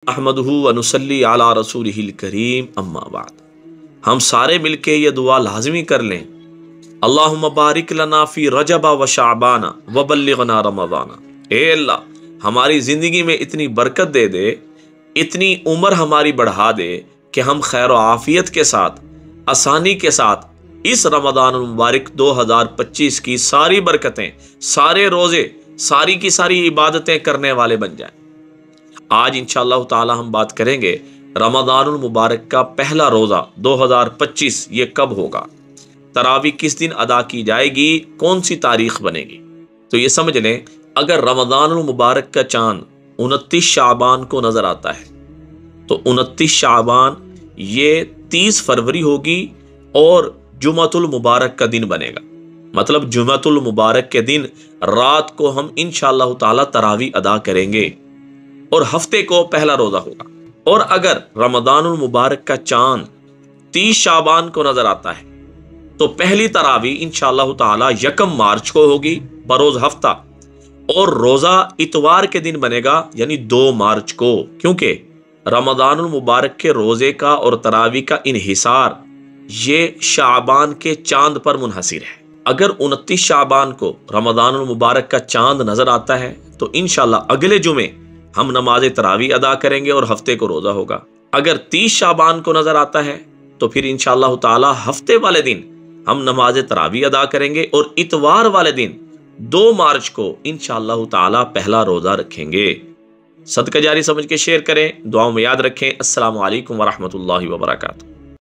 अहमदहू व नुसल्ली अला रसूलिहिल करीम अम्मा बाद। हम सारे मिलके ये दुआ लाजमी कर लें, अल्लाहुम्मा बारिक लना फी रजबा व शाबाना व बल्लिगना रमज़ाना। ए अल्लाह हमारी ज़िंदगी में इतनी बरकत दे दे, इतनी उम्र हमारी बढ़ा दे कि हम खैर आफियत के साथ, आसानी के साथ इस रमज़ान मुबारक 2025 की सारी बरकतें, सारे रोज़े, सारी की सारी इबादतें करने वाले बन जाएं। आज इंशाअल्लाह ताला हम बात करेंगे रमज़ानुल मुबारक का पहला रोज़ा 2025 ये कब होगा, तरावी किस दिन अदा की जाएगी, कौन सी तारीख बनेगी। तो ये समझ लें, अगर रमज़ानुल मुबारक का चांद 29 शाबान को नज़र आता है तो 29 शाबान ये 30 फरवरी होगी और जुमातुल मुबारक का दिन बनेगा। मतलब जुमातुल मुबारक के दिन रात को हम इंशाअल्लाह ताला तरावी अदा करेंगे और हफ्ते को पहला रोजा होगा। और अगर रमज़ानुल मुबारक का चांद 30 शाबान को नजर आता है तो पहली तरावी इंशाअल्लाह ताला 1 मार्च को होगी बरोज हफ्ता, और रोजा इतवार के दिन बनेगा यानी 2 मार्च को, क्योंकि रमज़ानुल मुबारक के रोजे का और तरावी का इन्हिसार ये शाबान के चांद पर मुनहसिर है। अगर 29 शाबान को रमज़ानुल मुबारक का चांद नजर आता है तो इंशाअल्लाह अगले जुमे हम नमाज तरावी अदा करेंगे और हफ्ते को रोजा होगा। अगर 30 शाबान को नजर आता है तो फिर इंशाअल्लाह ताला हफ्ते वाले दिन हम नमाज तरावी अदा करेंगे और इतवार वाले दिन 2 मार्च को इंशाअल्लाह ताला पहला रोजा रखेंगे। सदका जारी समझ के शेयर करें, दुआओं में याद रखें। अस्सलामु अलैकुम व रहमतुल्लाहि व बरकातुहू।